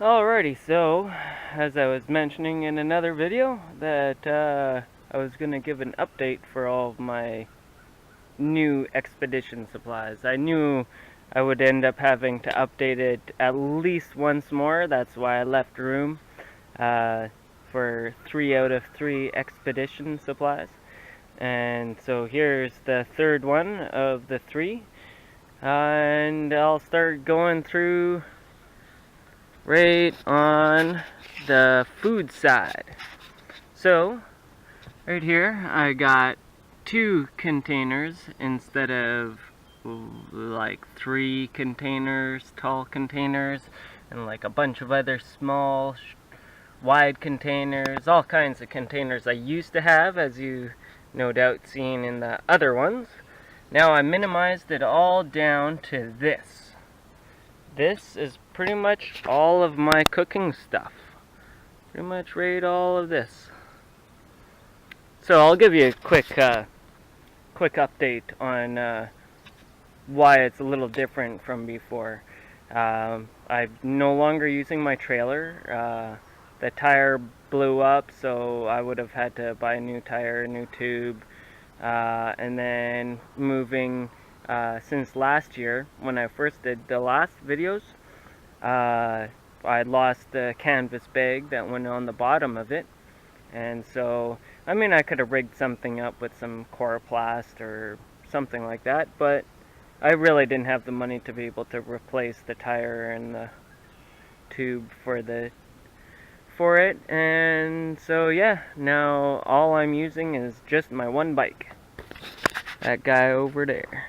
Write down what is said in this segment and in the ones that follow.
Alrighty, so as I was mentioning in another video that I was going to give an update for all of my new expedition supplies. I knew I would end up having to update it at least once more. That's why I left room for 3 out of 3 expedition supplies. And so here's the third one of the 3. And I'll start going through right on the food side. So, right here I got 2 containers instead of like 3 containers, tall containers, and like a bunch of other small, wide containers, all kinds of containers I used to have, as you no doubt seen in the other ones. Now I minimized it all down to this. This is pretty much all of my cooking stuff. Pretty much right all of this. So I'll give you a quick update on why it's a little different from before. I'm no longer using my trailer. The tire blew up, so I would have had to buy a new tire, a new tube, and then moving since last year, when I first did the last videos, I lost the canvas bag that went on the bottom of it. And so, I mean, I could have rigged something up with some coroplast or something like that, but I really didn't have the money to be able to replace the tire and the tube for it. And so yeah, now all I'm using is just my one bike. That guy over there.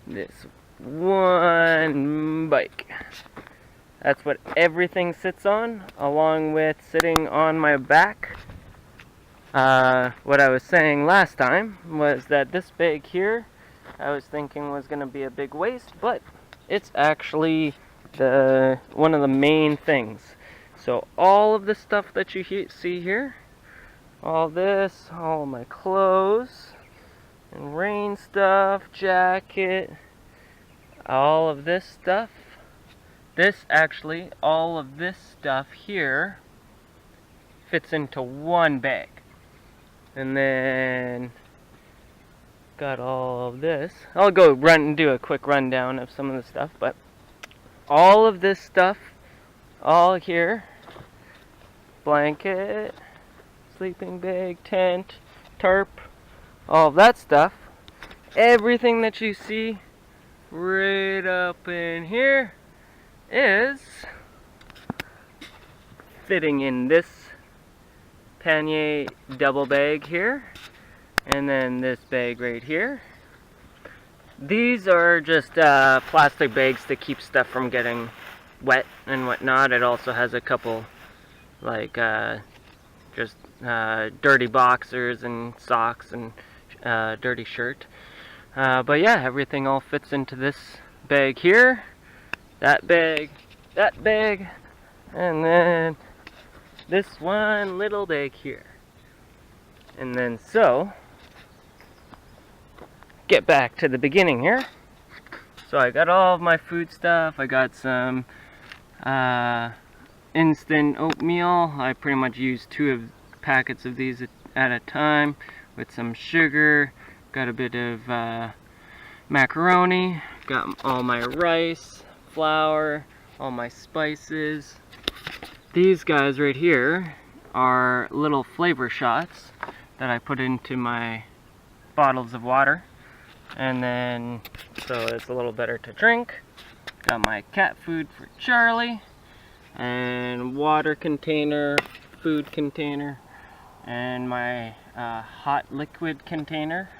This one bike. That's what everything sits on, along with sitting on my back. What I was saying last time was that this bag here, I was thinking was going to be a big waste, but it's actually one of the main things. So all of the stuff that you see here, all this, all my clothes, and rain stuff, jacket, all of this stuff. All of this stuff here fits into one bag. And then got all of this. I'll go do a quick rundown of some of the stuff, but all of this stuff, all here, blanket, sleeping bag, tent, tarp, all of that stuff, everything that you see right up in here is fitting in this pannier double bag here, and then this bag right here. These are just plastic bags to keep stuff from getting wet and whatnot. It also has a couple like just dirty boxers and socks and dirty shirt. But yeah, everything all fits into this bag here, that bag, and then this one little bag here. And then so, get back to the beginning here. So I got all of my food stuff. I got some instant oatmeal. I pretty much use 2 packets of these at a time, with some sugar. Got a bit of macaroni. Got all my rice, flour, all my spices. These guys right here are little flavor shots that I put into my bottles of water, and then so it's a little better to drink. Got my cat food for Charlie, and water container, food container, and my hot liquid container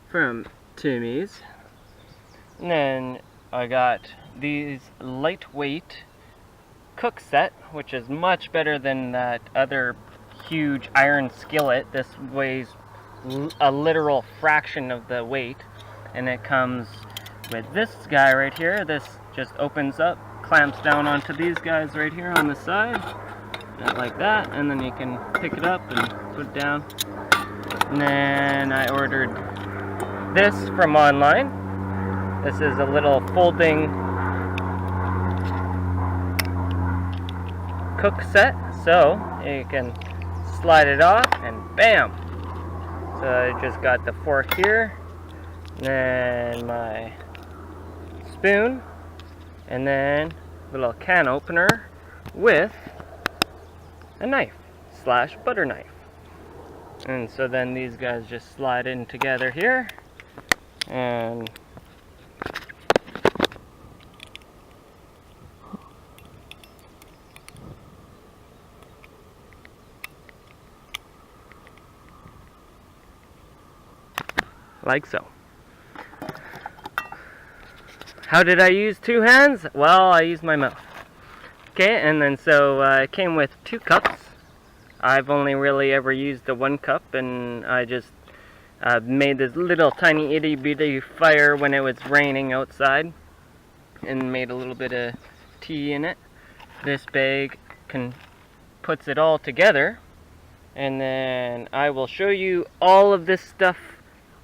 from Timmy's. And then I got these lightweight cook set, which is much better than that other huge iron skillet. This weighs a literal fraction of the weight, and it comes with this guy right here. This just opens up, clamps down onto these guys right here on the side, like that, and then you can pick it up and put it down. And then I ordered this from online. This is a little folding cook set, so you can slide it off and bam! So I just got the fork here, then my spoon, and then a little can opener with a knife / butter knife. And so then these guys just slide in together here, and like so. How did I use 2 hands? Well, I used my mouth. Okay, and then so it came with 2 cups. I've only really ever used the 1 cup, and I just made this little tiny itty bitty fire when it was raining outside, and made a little bit of tea in it. This bag puts it all together, and then I will show you all of this stuff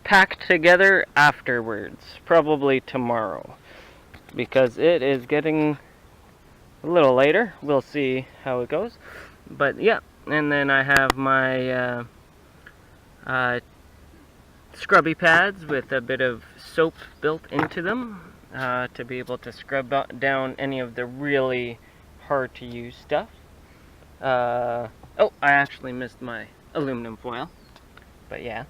packed together afterwards, probably tomorrow, because it is getting a little later. We'll see how it goes, but yeah. And then I have my scrubby pads with a bit of soap built into them to be able to scrub down any of the really hard to use stuff. Oh, I actually missed my aluminum foil, but yeah.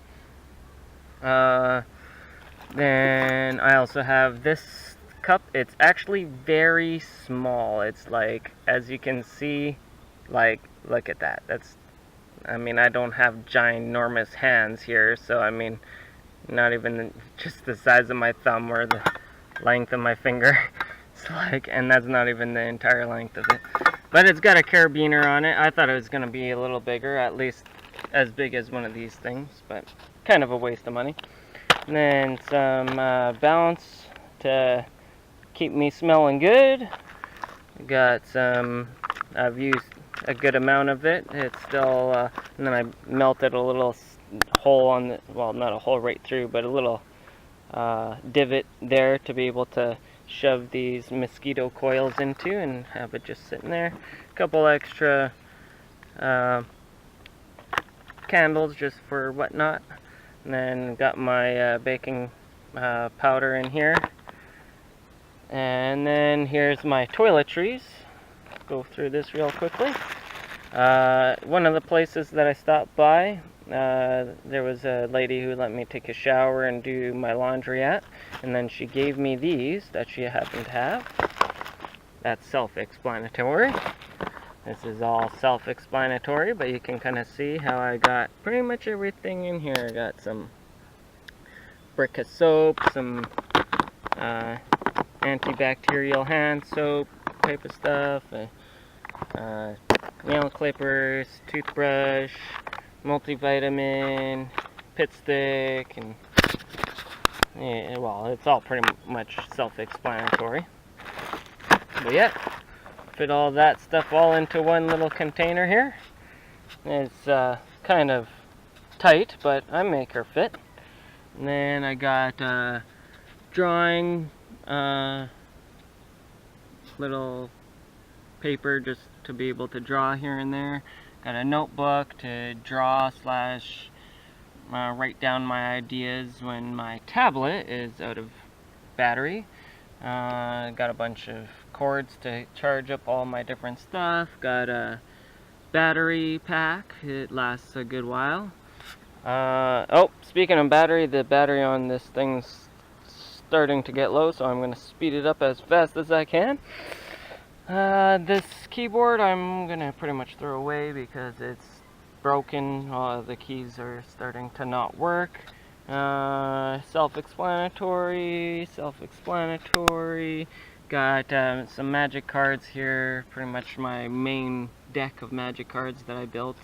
Then I also have this cup. It's actually very small. It's like, as you can see, like, look at that. I mean, I don't have ginormous hands here, so I mean, not even just the size of my thumb or the length of my finger. It's like, and that's not even the entire length of it. But it's got a carabiner on it. I thought it was going to be a little bigger, at least as big as one of these things, but kind of a waste of money. And then some balance to keep me smelling good. Got some, I've used a good amount of it. It's still, and then I melted a little hole on the, well, not a hole right through, but a little divot there to be able to shove these mosquito coils into and have it just sitting there. A couple extra candles just for whatnot. And then got my baking powder in here. And then here's my toiletries. Go through this real quickly. One of the places that I stopped by, there was a lady who let me take a shower and do my laundry at, and then she gave me these that she happened to have. That's self-explanatory. This is all self-explanatory, but you can kind of see how I got pretty much everything in here. I got some brick of soap, some antibacterial hand soap type of stuff, nail clippers, toothbrush, multivitamin, pit stick, and yeah, well, it's all pretty much self-explanatory. But yeah, fit all that stuff all into one little container here. It's kind of tight, but I make her fit. And then I got drawing little paper just to be able to draw here and there. Got a notebook to draw / write down my ideas when my tablet is out of battery. Got a bunch of cords to charge up all my different stuff. Got a battery pack. It lasts a good while. Oh, speaking of battery, the battery on this thing's starting to get low, so I'm going to speed it up as fast as I can. This keyboard I'm going to pretty much throw away because it's broken. The keys are starting to not work. Self-explanatory. Got some magic cards here, pretty much my main deck of magic cards that I built.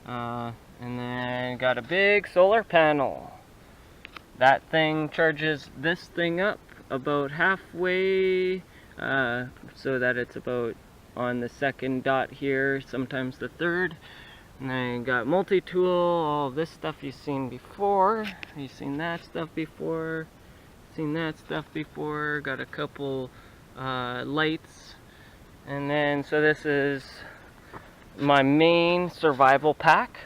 And then got a big solar panel. That thing charges this thing up about halfway, so that it's about on the second dot here, sometimes the third. And then got multi-tool, all of this stuff you've seen before. You've seen that stuff before. Seen that stuff before. Got a couple lights. And then, so this is my main survival pack.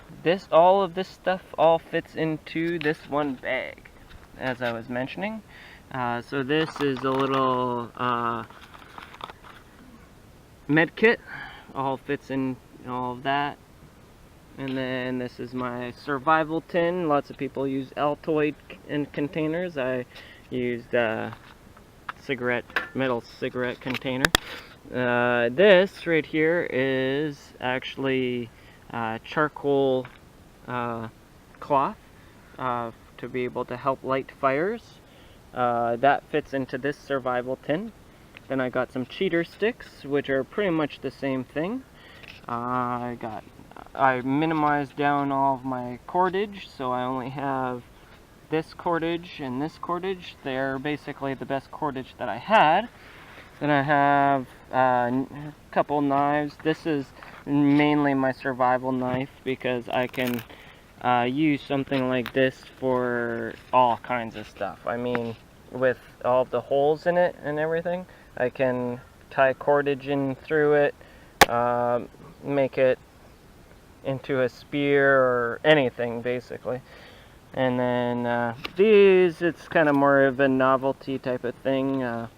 All of this stuff all fits into this one bag, as I was mentioning. So this is a little med kit, all fits in all of that. And then this is my survival tin. Lots of people use Altoid containers. I used metal cigarette container. This right here is actually charcoal cloth to be able to help light fires. That fits into this survival tin. Then I got some cheater sticks, which are pretty much the same thing. I minimized down all of my cordage, so I only have this cordage and this cordage. They're basically the best cordage that I had. Then I have a couple knives. This is mainly my survival knife because I can use something like this for all kinds of stuff. I mean, with all of the holes in it and everything, I can tie cordage in through it, make it into a spear or anything basically. And then these, it's kind of more of a novelty type of thing. Yeah,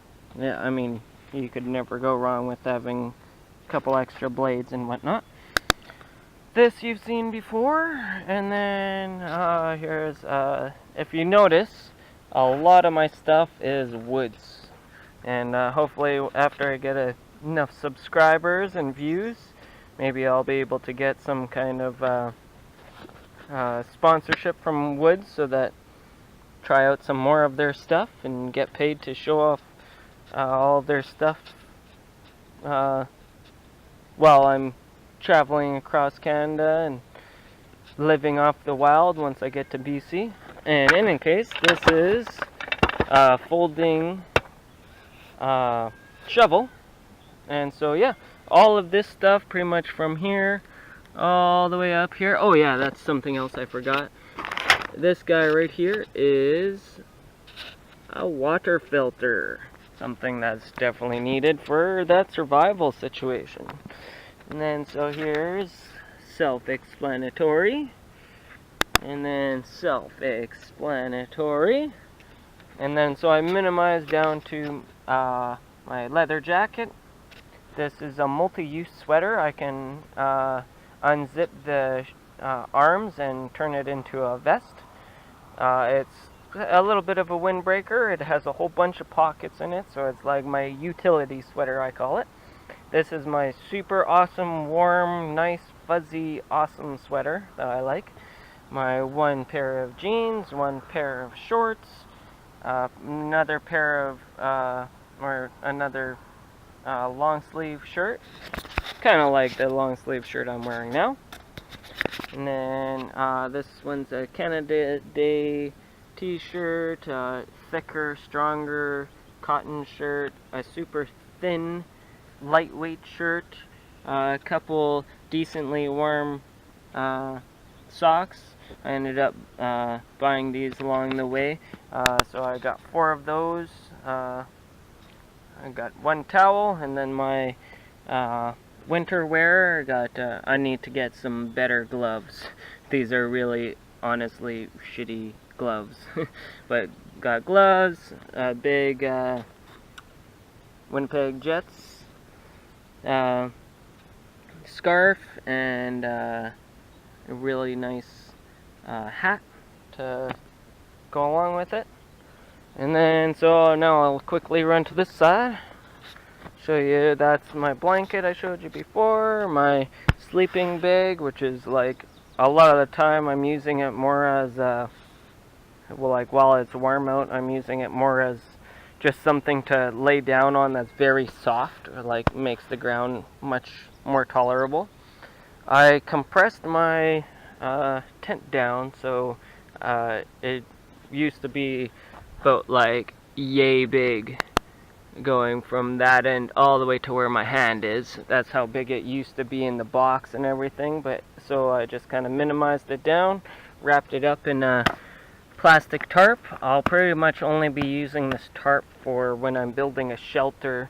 I mean, you could never go wrong with having a couple extra blades and whatnot. This you've seen before. And then here's, if you notice, a lot of my stuff is woods. And hopefully after I get enough subscribers and views, maybe I'll be able to get some kind of sponsorship from Woods so that try out some more of their stuff and get paid to show off all of their stuff while I'm traveling across Canada and living off the wild once I get to BC. And in any case, this is a folding shovel. And so yeah, all of this stuff pretty much from here all the way up here. Oh yeah, that's something else I forgot. This guy right here is a water filter. Something that's definitely needed for that survival situation. And then so here's self-explanatory. And then self-explanatory. And then so I minimized down to my leather jacket. This is a multi-use sweater. I can unzip the arms and turn it into a vest. It's a little bit of a windbreaker. It has a whole bunch of pockets in it, so it's like my utility sweater, I call it. This is my super awesome, warm, nice, fuzzy, awesome sweater that I like. My one pair of jeans, one pair of shorts, another pair of, another long sleeve shirt, kind of like the long sleeve shirt I'm wearing now. And then this one's a Canada Day t-shirt, thicker, stronger cotton shirt, a super thin, lightweight shirt, a couple decently warm socks. I ended up buying these along the way, so I got 4 of those. I got one towel, and then my winter wear, I need to get some better gloves. These are really, honestly, shitty gloves. But got gloves, a big Winnipeg Jets scarf, and a really nice hat to go along with it. And then, so now I'll quickly run to this side, show you that's my blanket I showed you before, my sleeping bag, which is like, a lot of the time I'm using it more as, well, like while it's warm out, I'm using it more as just something to lay down on that's very soft, or like makes the ground much more tolerable. I compressed my tent down, so it used to be about like yay big, going from that end all the way to where my hand is. That's how big it used to be in the box and everything. But so I just kind of minimized it down, wrapped it up in a plastic tarp. I'll pretty much only be using this tarp for when I'm building a shelter,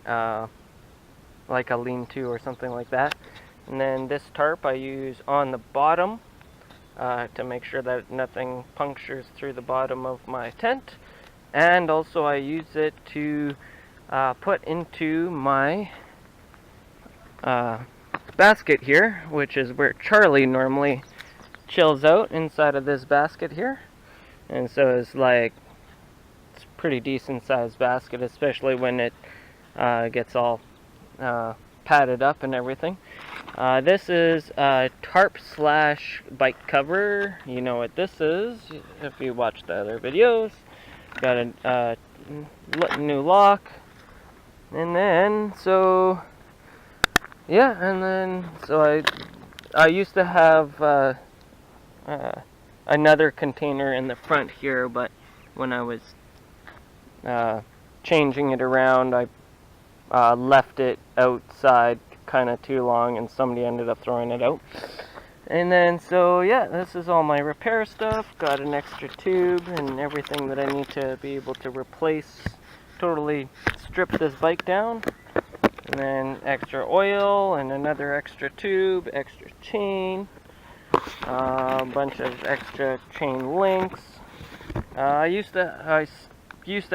like a lean-to or something like that. And then this tarp I use on the bottom to make sure that nothing punctures through the bottom of my tent. And also I use it to put into my basket here, which is where Charlie normally chills out, inside of this basket here. And so it's like, it's a pretty decent sized basket, especially when it gets all padded up and everything. This is a tarp slash bike cover. You know what this is if you watch the other videos. Got a new lock, and then so yeah, and then so I used to have another container in the front here, but when I was changing it around, I left it outside kind of too long, and somebody ended up throwing it out. And then so yeah, this is all my repair stuff. Got an extra tube and everything that I need to be able to replace, totally strip this bike down. And then extra oil and another extra tube, extra chain, a bunch of extra chain links. I used to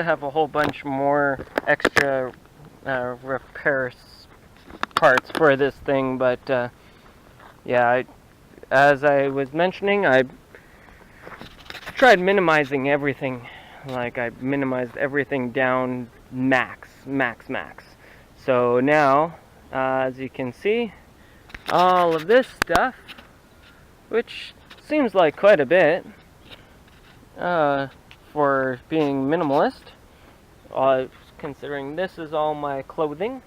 have a whole bunch more extra repair parts for this thing, but yeah, as I was mentioning, I tried minimizing everything. Like, I minimized everything down max. So now, as you can see, all of this stuff, which seems like quite a bit for being minimalist, considering this is all my clothing.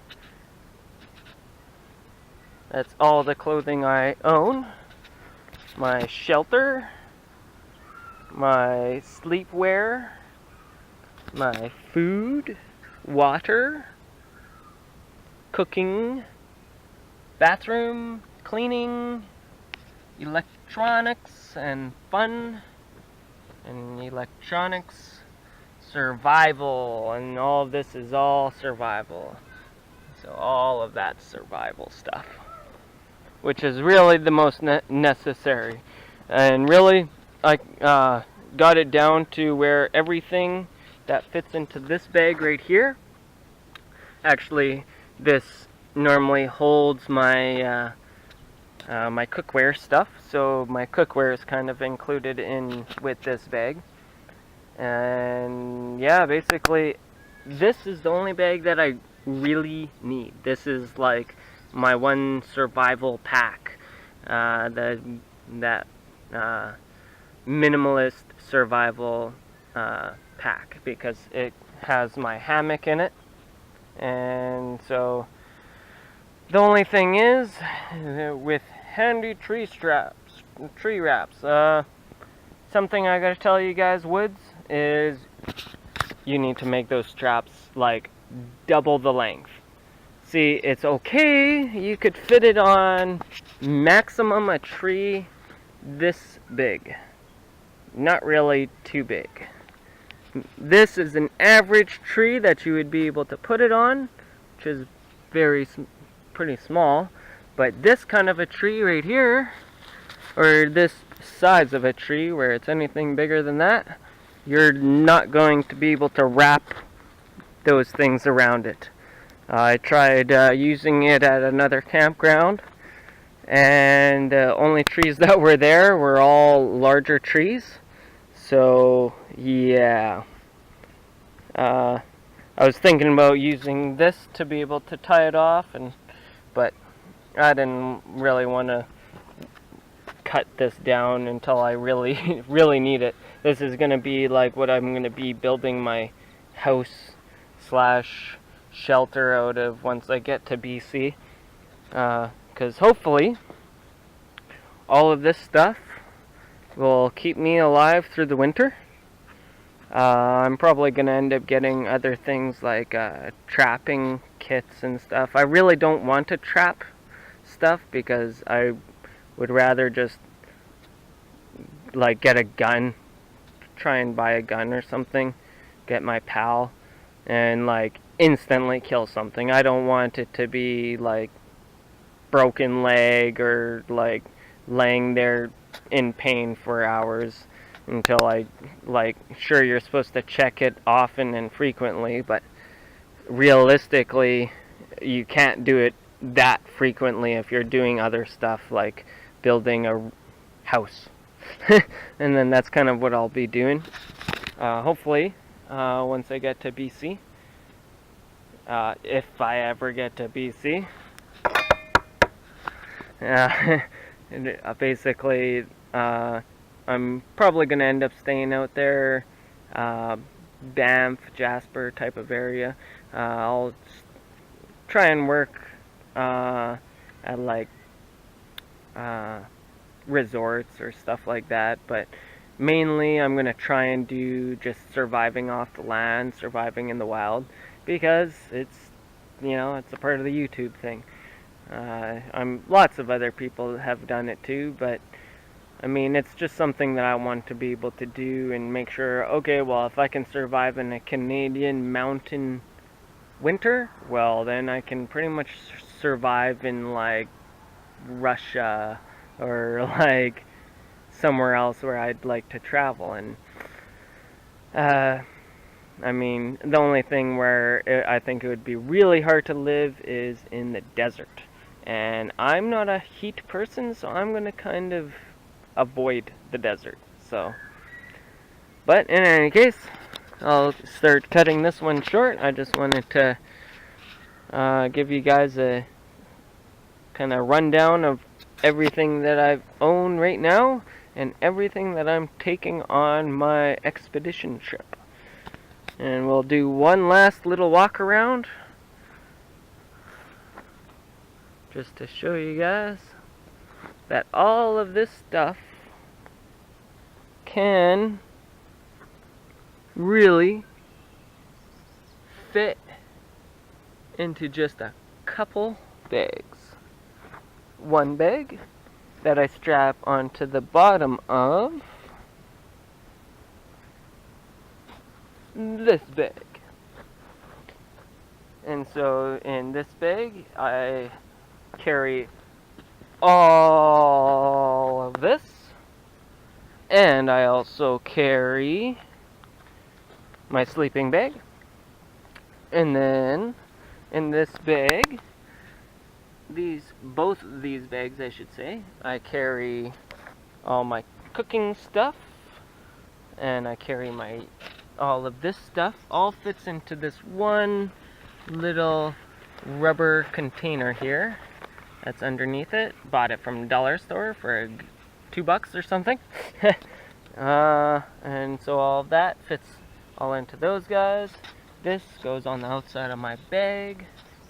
That's all the clothing I own. My shelter, my sleepwear, my food, water, cooking, bathroom, cleaning, electronics and fun, and electronics, survival, and all of this is all survival. So all of that survival stuff, which is really the most necessary. And really, I got it down to where everything that fits into this bag right here, actually this normally holds my my cookware stuff, so my cookware is kind of included in with this bag. And yeah, basically this is the only bag that I really need. This is like my one survival pack, that minimalist survival pack, because it has my hammock in it. And so the only thing is, with handy tree wraps, something I gotta tell you guys, woods, is you need to make those straps like double the length. See, it's okay, you could fit it on maximum a tree this big. Not really too big. This is an average tree that you would be able to put it on, which is pretty small. But this kind of a tree right here, or this size of a tree where it's anything bigger than that, you're not going to be able to wrap those things around it. I tried using it at another campground, and the only trees that were there were all larger trees. So yeah, I was thinking about using this to be able to tie it off, but I didn't really want to cut this down until I really really need it. This is going to be like what I'm going to be building my house slash shelter out of once I get to BC, because hopefully all of this stuff will keep me alive through the winter. I'm probably going to end up getting other things like trapping kits and stuff. I really don't want to trap stuff, because I would rather just like get a gun, try and buy a gun or something, get my pal, and like instantly kill something. I don't want it to be like broken leg or like laying there in pain for hours until sure, you're supposed to check it often and frequently, but realistically you can't do it that frequently if you're doing other stuff like building a house. And then that's kind of what I'll be doing. Hopefully, once I get to BC, if I ever get to BC, basically, I'm probably going to end up staying out there, Banff, Jasper type of area. I'll try and work at like resorts or stuff like that, but mainly I'm going to try and do just surviving off the land, surviving in the wild, because it's, it's a part of the YouTube thing. Lots of other people have done it too, but I mean, it's just something that I want to be able to do and make sure, okay, well, if I can survive in a Canadian mountain winter, well, then I can pretty much survive in like Russia or like somewhere else where I'd like to travel. And I mean, the only thing where I think it would be really hard to live is in the desert, and I'm not a heat person, so I'm gonna kind of avoid the desert. So, but in any case, I'll start cutting this one short. I just wanted to give you guys a kind of rundown of everything that I own right now and everything that I'm taking on my expedition trip. And we'll do one last little walk around just to show you guys that all of this stuff can really fit into just a couple bags. One bag that I strap onto the bottom of this bag. And so in this bag I carry all of this, and I also carry my sleeping bag. And then in this bag, both of these bags, I should say, I carry all my cooking stuff, and I carry all of this stuff. All fits into this one little rubber container here that's underneath it. Bought it from the dollar store for $2 or something. And so all of that fits all into those guys. This goes on the outside of my bag.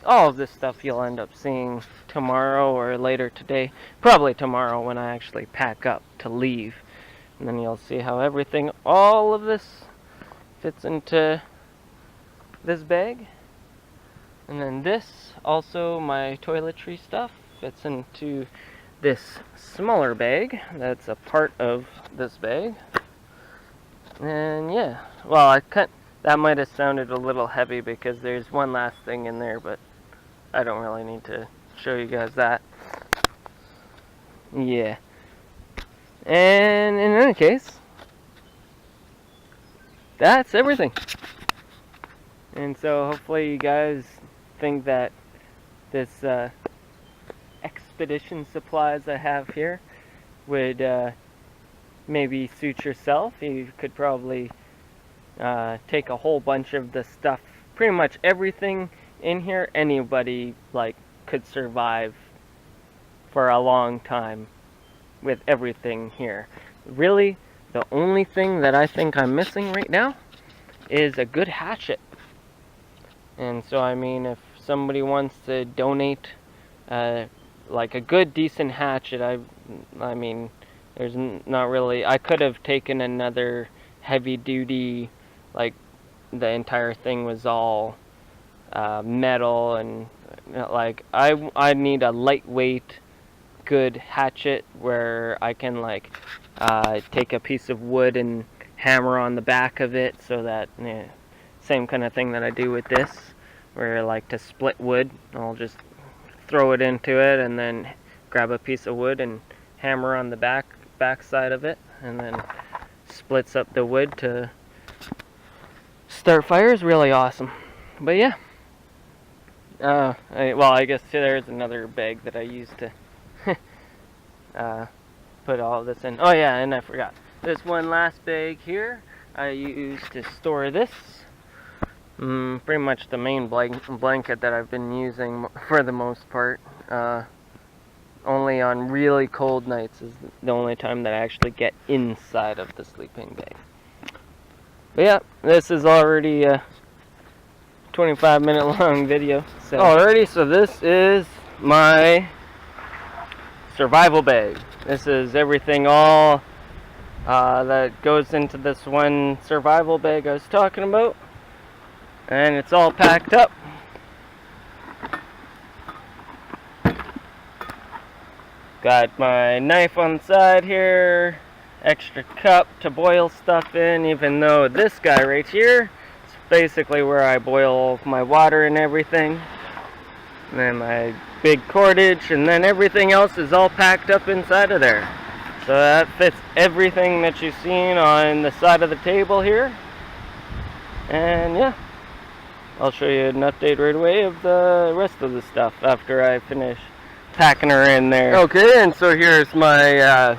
All of this stuff you'll end up seeing tomorrow or later today. Probably tomorrow when I actually pack up to leave. And then you'll see how all of this fits into this bag. And then this, also my toiletry stuff, fits into this smaller bag that's a part of this bag. And yeah, well, that might have sounded a little heavy because there's one last thing in there, but I don't really need to show you guys that. Yeah. And in any case, that's everything. And so hopefully you guys think that this expedition supplies I have here would maybe suit yourself. You could probably take a whole bunch of the stuff, pretty much everything in here. Anybody could survive for a long time with everything here. Really, the only thing that I think I'm missing right now is a good hatchet. And so I mean, if somebody wants to donate like a good decent hatchet, I mean, there's not really, I could have taken another heavy duty, like the entire thing was all metal, and like I need a lightweight good hatchet where I can take a piece of wood and hammer on the back of it, so that same kind of thing that I do with this, where to split wood, I'll just throw it into it, and then grab a piece of wood and hammer on the back side of it, and then splits up the wood to start fire. Is really awesome. But yeah, I guess there's another bag that I used to put all this in. Oh yeah, and I forgot. There's one last bag here I use to store this. Pretty much the main blanket that I've been using for the most part. Only on really cold nights is the only time that I actually get inside of the sleeping bag. But yeah, this is already a 25-minute long video. Alrighty, so this is my survival bag. This is everything all that goes into this one survival bag I was talking about. And it's all packed up. Got my knife on the side here, extra cup to boil stuff in, even though this guy right here is basically where I boil my water and everything. And then my big cordage, and then everything else is all packed up inside of there. So that fits everything that you've seen on the side of the table here. And yeah, I'll show you an update right away of the rest of the stuff after I finish packing her in there. Okay, and so here's my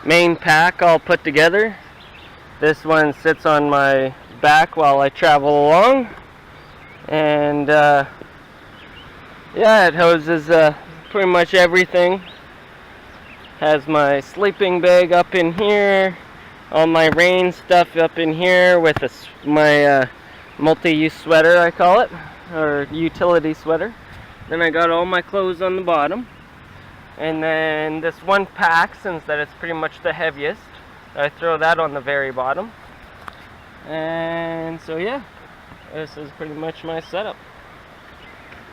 main pack all put together. This one sits on my back while I travel along. And yeah, it houses pretty much everything. Has my sleeping bag up in here, all my rain stuff up in here with my multi-use sweater, I call it, or utility sweater. Then I got all my clothes on the bottom, and then this one pack, since that it's pretty much the heaviest, I throw that on the very bottom. And so yeah, this is pretty much my setup.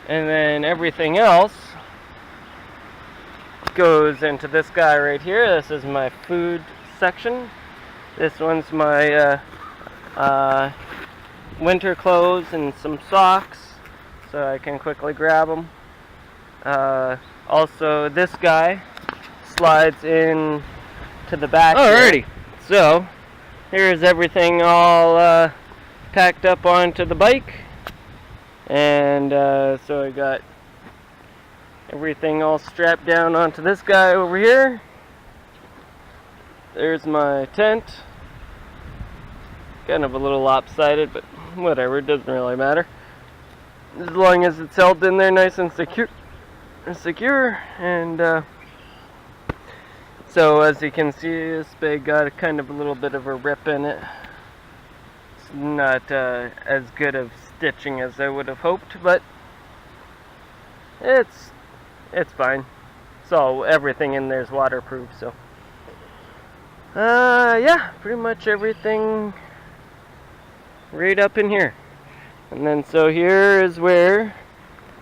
And then everything else goes into this guy right here. This is my food section. This one's my winter clothes and some socks, so I can quickly grab them. Also, this guy slides in to the back. Alrighty, so here's everything all packed up onto the bike, and so I got everything all strapped down onto this guy over here. There's my tent. Kind of a little lopsided, but whatever, it doesn't really matter. As long as it's held in there nice and secure. And so as you can see, this bag got kind of a little bit of a rip in it. It's not as good of stitching as I would have hoped, but it's fine. So everything in there is waterproof, so yeah, pretty much everything right up in here. And then so here is where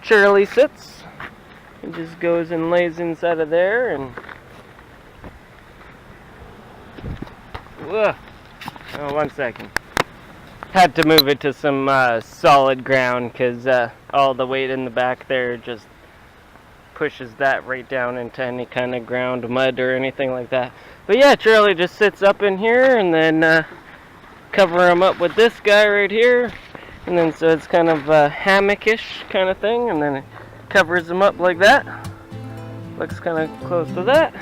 Charlie sits. It just goes and lays inside of there, and whoa. Oh, 1 second. Had to move it to some solid ground, because all the weight in the back there just pushes that right down into any kind of ground, mud or anything like that. But yeah, Charlie just sits up in here, and then cover him up with this guy right here, and then so it's kind of a hammock-ish kind of thing, and then it covers him up like that. Looks kind of close to that.